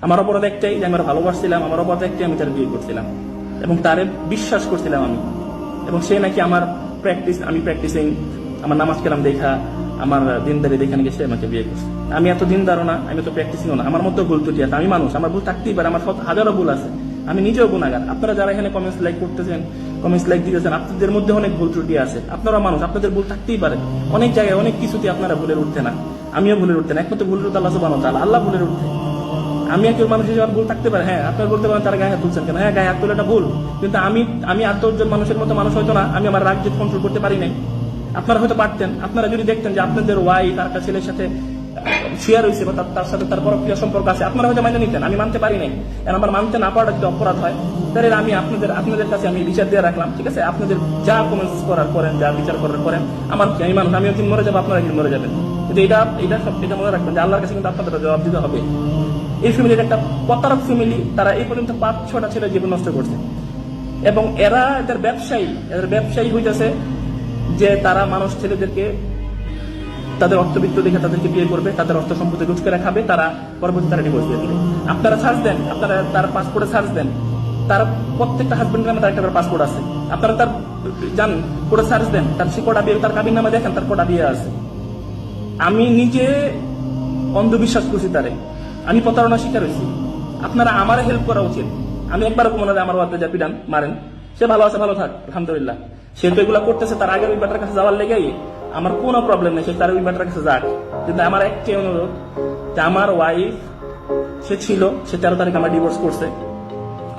আমার অপরাধ একটাই যে আমি ভালোবাসছিলাম, আমার অপরাধ একটাই আমি তার বিয়ে করছিলাম এবং তারে বিশ্বাস করছিলাম আমি। এবং সে নাকি আমার আমি প্র্যাকটিসিং, আমার নামাজ কালাম দেখা, আমার দিনদারি দেখে নাকি সে আমাকে বিয়ে করছে। আমি এত দিনদারও না, আমি তো প্র্যাকটিসিংও না, আমার মতো ভুল ত্রুটি আছে, আমি মানুষ, আমার ভুল থাকতেই পারে, আমার হাজারো ভুল আছে, আমি নিজেও গুণাগার। আপনারা যারা এখানে কমেন্টস লাইক করতেছেন, কমেন্টস লাইক দিতেছেন, আপনাদের মধ্যে অনেক ভুল ত্রুটি আছে, আপনারা মানুষ, আপনাদের ভুল থাকতেই পারে, অনেক জায়গায় অনেক কিছুতে আপনারা ভুলের উঠতে না, আমিও ভুলের উঠতে না, একমাত্র ভুলের উঠতে আল্লাহ সুবহানাহু ওয়া তাআলা, আল্লাহ ভুলের উঠতে। আমি একজন মানুষ হিসেবে ভুল থাকতে পারে, হ্যাঁ আপনারা বলতে পারেন তারা গায়ে হাত তুলছেন কেন, হ্যাঁ গায়ে হাত তুলে এটা ভুল, কিন্তু আমি আর 10 জন মানুষের মতো মানুষ হয়তো না, আমি আমার রাগ জেদ কন্ট্রোল করতে পারি নাই। আপনারা হয়তো পারতেন, আপনারা যদি দেখতেন যে আপনাদের ওয়াইফ আর একটা ছেলের সাথে শেয়ার হয়েছে বা তার সাথে তার পরক্রিয়া সম্পর্ক আছে, আপনারা হয়তো মাইনে নিতেন, আমি মানতে পারি নাই। আমার মানতে না পারাটা যদি অপরাধ হয়, তাহলে আমি আপনাদের কাছে আমি বিচার দিয়ে রাখলাম, ঠিক আছে? আপনাদের যা কমেন্টস করার করেন, যা বিচার করার করেন, আমার আমি মানুষ, আমি একদিন মরে যাবো, আপনারা একদিন মরে যাবেন, কিন্তু এটা মনে রাখবেন যে আল্লাহর কাছে কিন্তু আপনাদের জবাব দিতে হবে। এই ফ্যামিলির একটা প্রতারক ফ্যামিলি, তারা এই পর্যন্ত 5-6টা ছেলে জীবন নষ্ট করছে এবং এদের ব্যবসায়ী হইতেছে যে তারা মানুষ ছেলেদেরকে তাদের অর্থবিত্ত দেখে তাদেরকে বিয়ে করবে, তাদের অর্থ সম্পত্তি রোজ করে খাবে, তারা পরবর্তী তারা ডিভোর্স দিয়ে দিবে। আপনারা সার্চ দেন, আপনারা তার পাসপোর্টে সার্চ দেন, তার প্রত্যেকটা হাজবেন্ডের নামে তার একটা পাসপোর্ট আছে, আপনারা তার জান করে সার্চ দেন, তার সে কটা বিয়ে, তার কাবির নামে দেখেন তার কটা বিয়ে আছে। আমি নিজে অন্ধবিশ্বাস করছি তারে, আমি প্রতারণা শিকার হয়েছি, আপনারা আমার হেল্প করা উচিত। আমি একবার মনে হয় আমার ওয়ার্ডে যা পিটান মারেন, সে ভালো আছে, ভালো থাক, আলহামদুলিল্লাহ। সে তো এগুলা করতেছে, তার আগের ওই ব্যাটার কাছে যাওয়ার লেগেই আমার কোনো প্রবলেম নেই, সে তার ওই ব্যাটার কাছে যাক, কিন্তু আমার একটাই অনুরোধ যে আমার ওয়াইফ সে 13 তারিখ আমার ডিভোর্স করছে,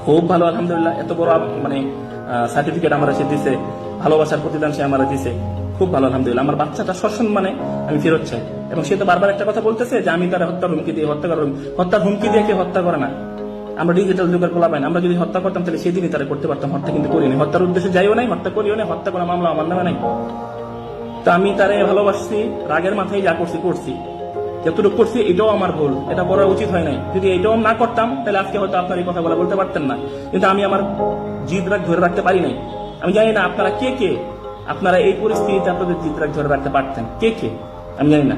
খুব ভালো আলহামদুলিল্লাহ, এত বড় মানে সার্টিফিকেট আমার সে দিছে, ভালোবাসার প্রতিদান সে আমার দিছে, খুব ভালো আলহামদুলিল্লাহ। আমার বাচ্চাটা সসম্মানে আমি ফেরত চাই। এবং সে তো বারবার একটা কথা বলতেছে যে আমি তার হত্যার হুমকি দিয়ে হত্যার হুমকি দিয়ে কেউ হত্যা করে না। আমরা ডিজিটাল যুগের পোলা পাই না, আমরা যদি হত্যা করতাম তাহলে সেদিনই তারা করতে পারতাম, হত্যা কিন্তু করিনি, হত্যার উদ্দেশ্যে যাইও নাই, হত্যা করিও নাই, হত্যা করা মামলা আমার নামে নাই। তো আমি তারে ভালোবাসছি, রাগের মাথায় যা করছি, যতটুকু করছি এটাও আমার ভুল, এটা করা উচিত হয় নাই। যদি এটাও না করতাম তাহলে আজকে হয়তো আপনার এই কথাগুলো বলতে পারতেন না, কিন্তু আমি আমার জিদ রাগ ধরে রাখতে পারি নাই। আমি জানি না আপনারা কে আপনারা এই পরিস্থিতিতে আপনাদের জিদ রাগ ধরে রাখতে পারতেন, কে আমি জানি না।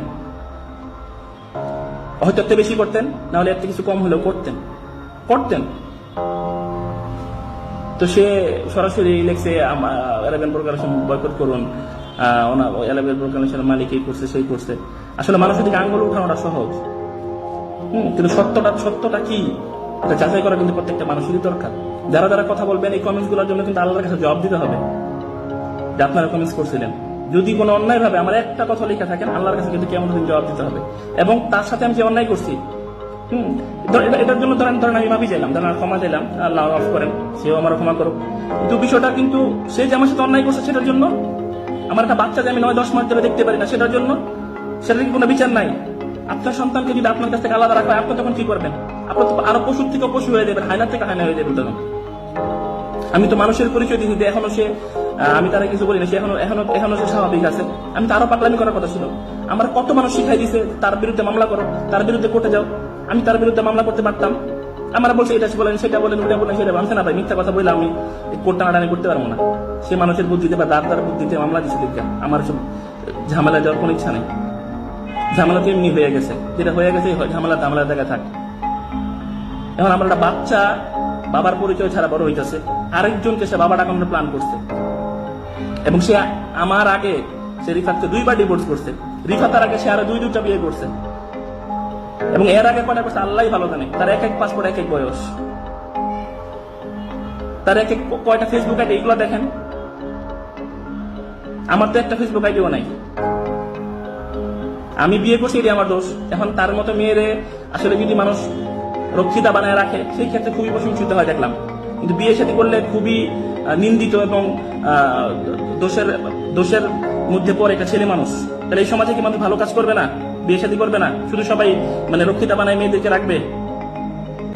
হয়তো একটা বেশি করতেন, না হলে একটা কিছু কম হলেও করতেন। তো সে সরাসরি লেখছে 11 প্রকারেশন বয়কট করুন, 11 প্রকারেশনের মালিক এই করছে সেই করছে। আসলে মানুষের দিকে আঙ্গুল উঠানোটা সহজ, কিন্তু সত্যটা কি এটা যাচাই করা কিন্তু প্রত্যেকটা মানুষেরই দরকার। যারা কথা বলবেন এই কমেন্টস গুলোর জন্য কিন্তু আল্লাহর কাছে জবাব দিতে হবে যে আপনারা কমেন্টস করছিলেন। যদি কোনো অন্যায় ভাবে আমার একটা কথা লেখা থাকেন, আল্লাহর কাছে কিন্তু কেমন দিন জবাব দিতে হবে। এবং তার সাথে আমি যে অন্যায় করছি, এটার জন্য ধরেন আমি মাফি চাইলাম, ধরেন ক্ষমা চাইলাম, আল্লাহ মাফ করেন, সেও আমার ক্ষমা করুক। কিন্তু বিষয়টা কিন্তু সে যে আমার সাথে অন্যায় করছে সেটার জন্য, আমার একটা বাচ্চা যে আমি 9-10 মাস ধরে দেখতে পারি না সেটার জন্য, সেটার কি কোনো বিচার নাই? আপনার সন্তানকে যদি আপনার কাছ থেকে আলাদা রাখা হয়, আপনি তখন কি করবেন? আপনি তো আরো পশুর থেকে পশু হয়ে যাবেন, হায়নার থেকে হায়না হয়ে যাবেন তখন। আমি তো মানুষের পরিচয় দিয়েছি, এখনো সে, আমি তারা কিছু বলি না, সে এখনো সে স্বাভাবিক আছে। আমি তো আরো পাগলামি করার কথা ছিল। আমার কত মানুষ শিখাই দিয়েছে তার বিরুদ্ধে মামলা করো, তার বিরুদ্ধে কোর্টে যাও। আমি তার বিরুদ্ধে মামলা করতে পারতাম, আমরা বলছি এটা বলেন, সেটা বলেন, ওটা বলেন, সেটা বলছে না ভাই, মিথ্যা কথা বললে আমি কোর্ট টানাটানি করতে পারবো না। সে মানুষের বুদ্ধিতে বা দাঁড় বুদ্ধিতে মামলা দিচ্ছে দিকে, আমার সব ঝামেলা যাওয়ার কোনো ইচ্ছা নেই। ঝামেলা তো এমনি হয়ে গেছে, যেটা হয়ে গেছে ঝামেলা দেখা থাক। এখন আমার একটা বাচ্চা বাবার পরিচয় ছাড়া বড় হইতেছে, আরেকজনকে সে বাবা ডাকানোর প্ল্যান করছে, এবং সে আমার আগে সে রিফাতকে 2বার ডিভোর্স করছে, রিফাতার আগে সে আরো 2টা বিয়ে করছে, এবং এর আগে কয়টা করছে আল্লাহ ভালো জানে। তার এক পাসপোর্ট, এক বয়স, তার কয়টা ফেসবুক আইডি, এগুলো দেখেন। আমার তো একটা ফেসবুক আইডিও নাই। আমি বিয়ে করছি, এটি আমার দোষ। এখন তার মতো মেয়েরে আসলে যদি মানুষ রক্ষিতা বানায় রাখে, সেই ক্ষেত্রে খুবই প্রশংসিত হয় দেখলাম, কিন্তু বিয়ে শাদী করলে খুবই নিন্দিত এবং দোষের মধ্যে পড়ে একটা ছেলে মানুষ। তাহলে এই সমাজে কি মানুষ ভালো কাজ করবে না, বিয়ে শাদী করবে না, শুধু সবাই মানে রক্ষিতা বানায় মেয়েদেরকে রাখবে?